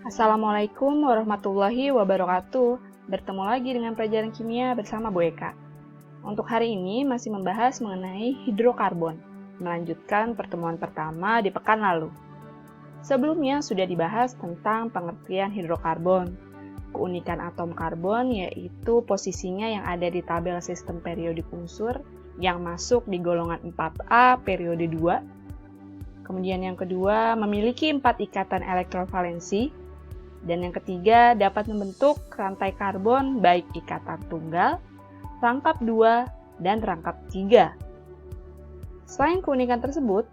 Assalamualaikum warahmatullahi wabarakatuh. Bertemu lagi dengan pelajaran kimia bersama Bu Eka. Untuk hari ini masih membahas mengenai hidrokarbon, melanjutkan pertemuan pertama di pekan lalu. Sebelumnya sudah dibahas tentang pengertian hidrokarbon, keunikan atom karbon yaitu posisinya yang ada di tabel sistem periodik unsur yang masuk di golongan 4A periode 2. Kemudian yang kedua, memiliki 4 ikatan elektron valensi. Dan yang ketiga, dapat membentuk rantai karbon baik ikatan tunggal, rangkap 2, dan rangkap 3. Selain keunikan tersebut,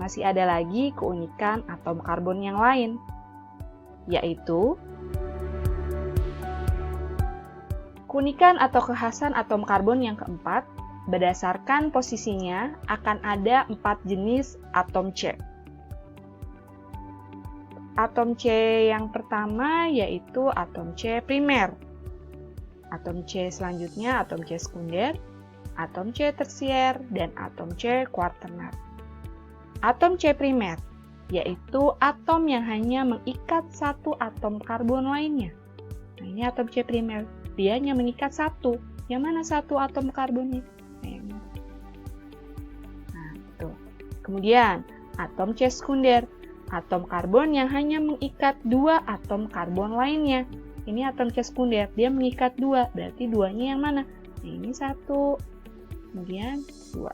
masih ada lagi keunikan atom karbon yang lain, yaitu keunikan atau kekhasan atom karbon yang keempat, berdasarkan posisinya akan ada 4 jenis atom C. Atom C yang pertama yaitu atom C primer. Atom C selanjutnya atom C sekunder, atom C tersier, dan atom C kuartenar. Atom C primer yaitu atom yang hanya mengikat satu atom karbon lainnya. Nah, ini atom C primer, dia hanya mengikat satu. Yang mana satu atom karbonnya? Nah, tuh. Kemudian atom C sekunder, atom karbon yang hanya mengikat 2 atom karbon lainnya. Ini atom C sekunder, dia mengikat 2, berarti 2-nya yang mana? Nah, ini 1, kemudian 2.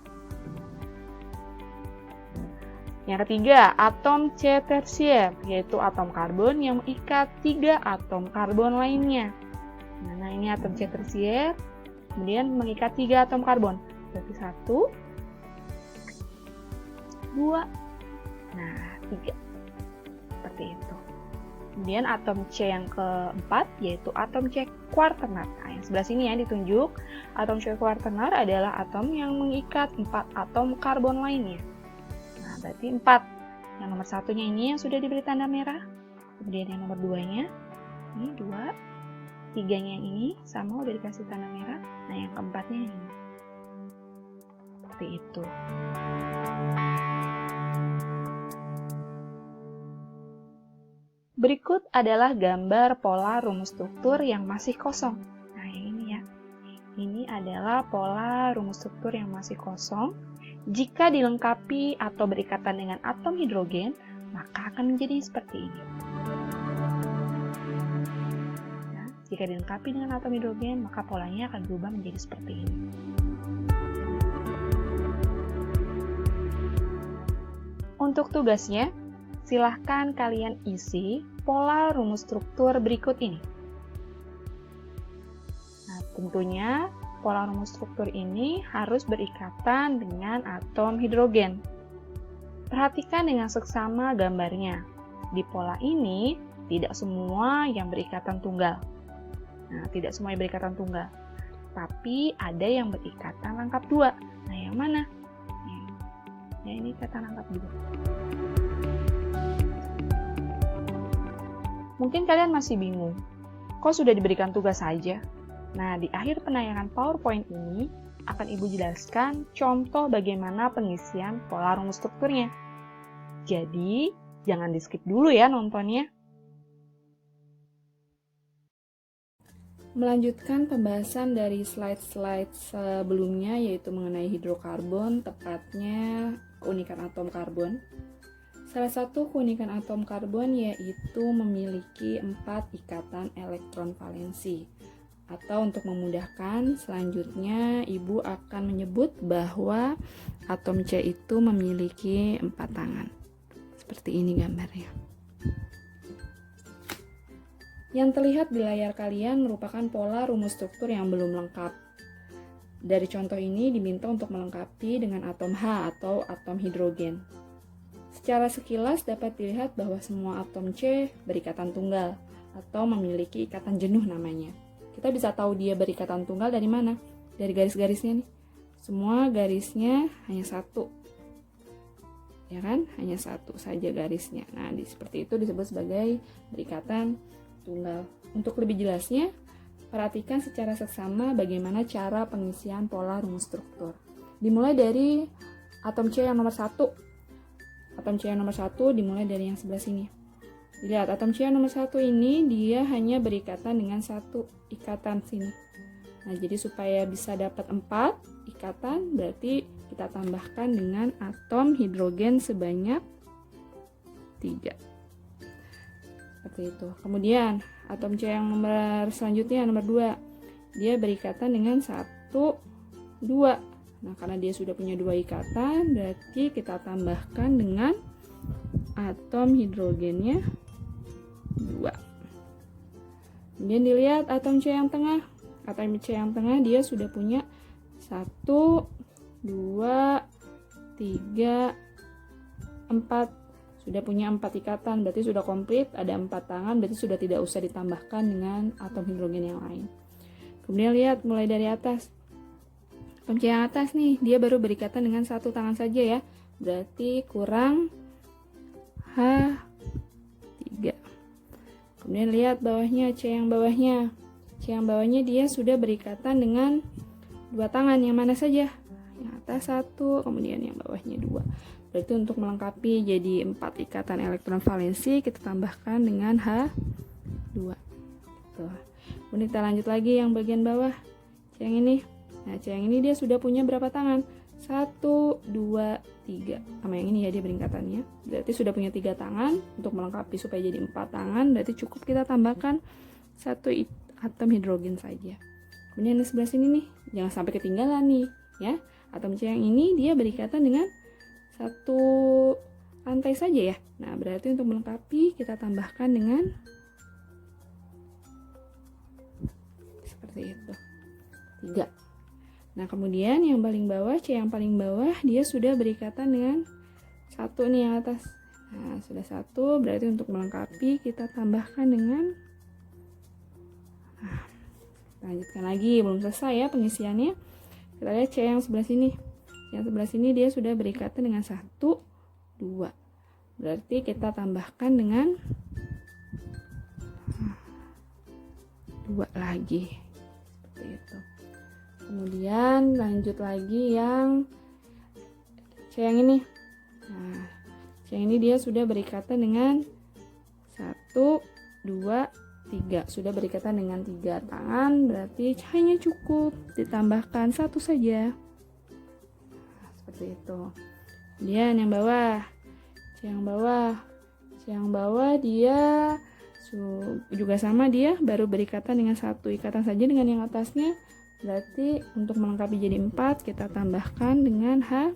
Yang ketiga, atom C tersier, yaitu atom karbon yang mengikat 3 atom karbon lainnya. Nah, ini atom C tersier, kemudian mengikat 3 atom karbon. Berarti 1, 2, nah 3. Seperti itu. Kemudian atom C yang keempat yaitu atom C kuartenar. Nah, yang sebelah sini ya ditunjuk. Atom C kuartenar adalah atom yang mengikat 4 atom karbon lainnya. Nah, berarti 4. Yang nomor satunya ini yang sudah diberi tanda merah. Kemudian yang nomor 2-nya, ini 2. 3-nya yang ini sama udah dikasih tanda merah. Nah, yang keempatnya yang ini. Seperti itu. Berikut adalah gambar pola rumus struktur yang masih kosong. Nah, yang ini ya. Ini adalah pola rumus struktur yang masih kosong. Jika dilengkapi atau berikatan dengan atom hidrogen, maka akan menjadi seperti ini. Ya, jika dilengkapi dengan atom hidrogen, maka polanya akan berubah menjadi seperti ini. Untuk tugasnya, silahkan kalian isi pola rumus struktur berikut ini. Nah, tentunya pola rumus struktur ini harus berikatan dengan atom hidrogen. Perhatikan dengan seksama gambarnya. Di pola ini, tidak semua yang berikatan tunggal. Nah, tidak semua yang berikatan tunggal. Tapi ada yang berikatan rangkap 2. Nah, yang mana? Ya, ini ikatan rangkap 2. Mungkin kalian masih bingung, kok sudah diberikan tugas saja? Nah, di akhir penayangan PowerPoint ini akan Ibu jelaskan contoh bagaimana pengisian pola rumus strukturnya. Jadi, jangan di-skip dulu ya nontonnya. Melanjutkan pembahasan dari slide-slide sebelumnya, yaitu mengenai hidrokarbon, tepatnya keunikan atom karbon. Salah satu keunikan atom karbon yaitu memiliki 4 ikatan elektron valensi. Atau untuk memudahkan, selanjutnya Ibu akan menyebut bahwa atom C itu memiliki 4 tangan. Seperti ini gambarnya. Yang terlihat di layar kalian merupakan pola rumus struktur yang belum lengkap. Dari contoh ini diminta untuk melengkapi dengan atom H atau atom hidrogen. Secara sekilas dapat dilihat bahwa semua atom C berikatan tunggal atau memiliki ikatan jenuh namanya. Kita bisa tahu dia berikatan tunggal dari mana? Dari garis-garisnya nih. Semua garisnya hanya satu. Ya kan? Hanya satu saja garisnya. Nah, seperti itu disebut sebagai berikatan tunggal. Untuk lebih jelasnya, perhatikan secara seksama bagaimana cara pengisian pola rumus struktur. Dimulai dari atom C yang nomor 1. Atom C yang nomor 1 dimulai dari yang sebelah sini. Lihat, atom C yang nomor 1 ini dia hanya berikatan dengan satu ikatan sini. Nah, jadi supaya bisa dapat 4 ikatan, berarti kita tambahkan dengan atom hidrogen sebanyak 3. Seperti itu. Kemudian, atom C yang nomor selanjutnya, nomor 2. Dia berikatan dengan 1, 2. Nah, karena dia sudah punya 2 ikatan, berarti kita tambahkan dengan atom hidrogennya 2. Kemudian dilihat atom C yang tengah. Atom C yang tengah dia sudah punya 1, 2, 3, 4. Sudah punya 4 ikatan, berarti sudah komplit, ada 4 tangan, berarti sudah tidak usah ditambahkan dengan atom hidrogen yang lain. Kemudian lihat mulai dari atas. Atom C yang atas nih, dia baru berikatan dengan 1 tangan saja ya. Berarti kurang H3. Kemudian lihat bawahnya, C yang bawahnya. C yang bawahnya dia sudah berikatan dengan 2 tangan, yang mana saja? Yang atas 1, kemudian yang bawahnya 2. Berarti untuk melengkapi jadi 4 ikatan elektron valensi, kita tambahkan dengan H2. Tuh. Kemudian kita lanjut lagi yang bagian bawah, C yang ini. Nah, C yang ini dia sudah punya berapa tangan? 1, 2, 3. Sama yang ini ya, dia beringkatannya. Berarti sudah punya 3 tangan. Untuk melengkapi supaya jadi 4 tangan, berarti cukup kita tambahkan 1 atom hidrogen saja. Kemudian di sebelah sini nih, jangan sampai ketinggalan nih ya. Atom C yang ini dia berikatan dengan 1 lantai saja ya. Nah, berarti untuk melengkapi kita tambahkan dengan seperti itu, 3. Nah, kemudian yang paling bawah, C yang paling bawah, dia sudah berikatan dengan 1 nih yang atas. Nah, sudah 1, berarti untuk melengkapi kita tambahkan dengan, lanjutkan lagi, belum selesai ya pengisiannya. Kita lihat C yang sebelah sini. Yang sebelah sini dia sudah berikatan dengan 1, 2. Berarti kita tambahkan dengan 2 lagi. Seperti itu. Kemudian lanjut lagi yang C yang ini. Nah, C yang ini dia sudah berikatan dengan 1, 2, 3. Sudah berikatan dengan 3 tangan, berarti hanya cukup ditambahkan 1 saja. Nah, seperti itu. Kemudian yang bawah, C yang bawah. C yang bawah dia juga sama, dia baru berikatan dengan 1 ikatan saja dengan yang atasnya. Berarti untuk melengkapi jadi 4, kita tambahkan dengan H3.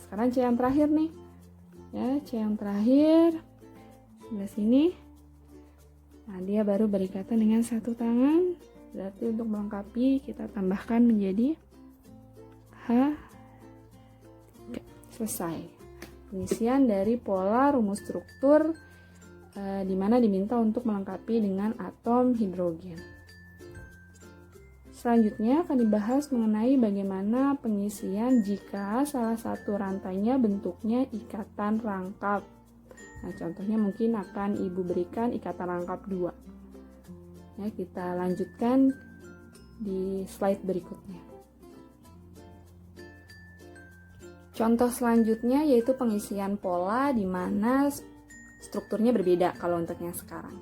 Sekarang C yang terakhir nih. Ya, C yang terakhir sebelah sini. Nah, dia baru berikatan dengan 1 tangan. Berarti untuk melengkapi kita tambahkan menjadi H3. Selesai. Pengisian dari pola rumus struktur di mana diminta untuk melengkapi dengan atom hidrogen. Selanjutnya akan dibahas mengenai bagaimana pengisian jika salah satu rantainya bentuknya ikatan rangkap. Nah, contohnya mungkin akan Ibu berikan ikatan rangkap 2. Ya, kita lanjutkan di slide berikutnya. Contoh selanjutnya yaitu pengisian pola di mana strukturnya berbeda kalau untuk yang sekarang.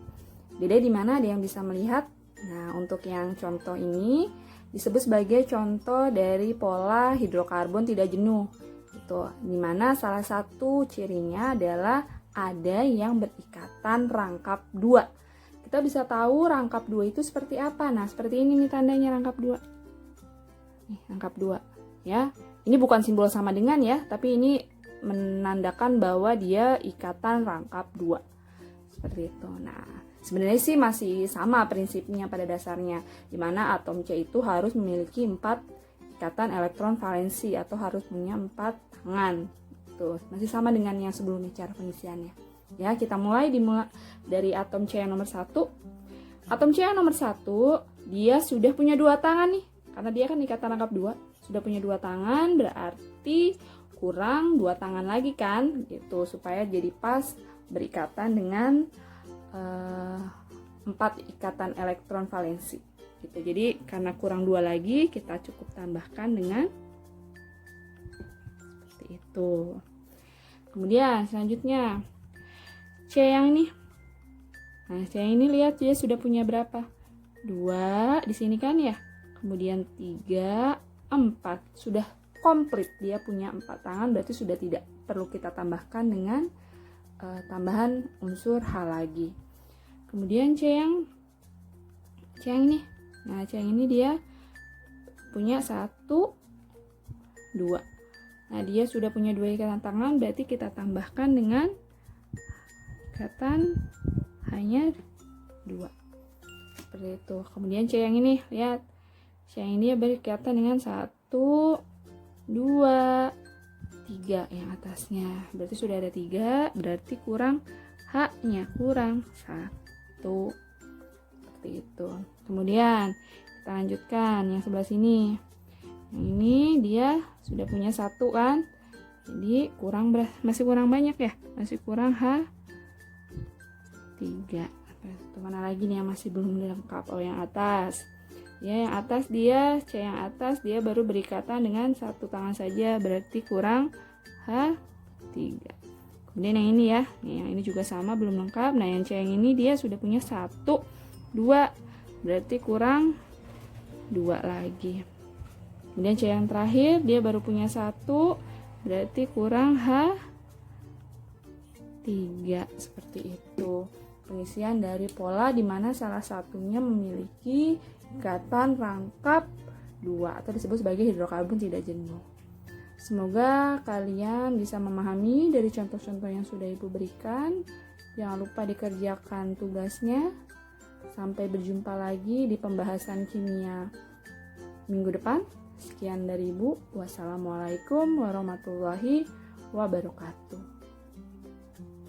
Beda di mana ada yang bisa melihat. Nah, untuk yang contoh ini disebut sebagai contoh dari pola hidrokarbon tidak jenuh. Itu dimana salah satu cirinya adalah ada yang berikatan rangkap 2. Kita bisa tahu rangkap 2 itu seperti apa. Nah, seperti ini nih tandanya rangkap 2. Nih, rangkap 2 ya. Ini bukan simbol sama dengan ya, tapi ini menandakan bahwa dia ikatan rangkap 2. Seperti itu. Nah, sebenarnya sih masih sama prinsipnya pada dasarnya, di mana atom C itu harus memiliki 4 ikatan elektron valensi atau harus punya 4 tangan. Tuh, masih sama dengan yang sebelumnya cara pengisiannya. Ya, kita mulai dari atom C yang nomor 1. Atom C yang nomor 1, dia sudah punya 2 tangan nih. Karena dia kan ikatan rangkap 2, sudah punya 2 tangan, berarti kurang 2 tangan lagi kan, gitu, supaya jadi pas berikatan dengan 4 ikatan elektron valensi gitu. Jadi karena kurang 2 lagi, kita cukup tambahkan dengan seperti itu. Kemudian selanjutnya C yang ini. Nah, C yang ini lihat dia sudah punya berapa? 2 di sini kan ya. Kemudian 3, 4. Sudah komplit. Dia punya 4 tangan, berarti sudah tidak perlu kita tambahkan dengan tambahan unsur H lagi. Kemudian C yang ini. Nah, C yang ini dia punya 1, 2. Nah, dia sudah punya 2 ikatan tangan, berarti kita tambahkan dengan ikatan hanya 2. Seperti itu. Kemudian C yang ini, lihat. C yang ini berikatan dengan 1, 2, 3 yang atasnya. Berarti sudah ada 3, berarti kurang H-nya, kurang 1. Seperti itu. Kemudian kita lanjutkan yang sebelah sini. Yang ini dia sudah punya 1 kan? Jadi masih kurang banyak ya? Masih kurang H3. Itu mana lagi nih yang masih belum lengkap? Oh, yang atas. Ya, yang atas dia, C yang atas dia baru berikatan dengan 1 tangan saja, berarti kurang H3. Kemudian yang ini ya, yang ini juga sama, belum lengkap. Nah, yang C yang ini dia sudah punya 1, 2, berarti kurang 2 lagi. Kemudian C yang terakhir dia baru punya 1, berarti kurang H3. Seperti itu pengisian dari pola di mana salah satunya memiliki ikatan rangkap 2 atau disebut sebagai hidrokarbon tidak jenuh. Semoga kalian bisa memahami dari contoh-contoh yang sudah Ibu berikan. Jangan lupa dikerjakan tugasnya. Sampai berjumpa lagi di pembahasan kimia minggu depan. Sekian dari Ibu. Wassalamualaikum warahmatullahi wabarakatuh.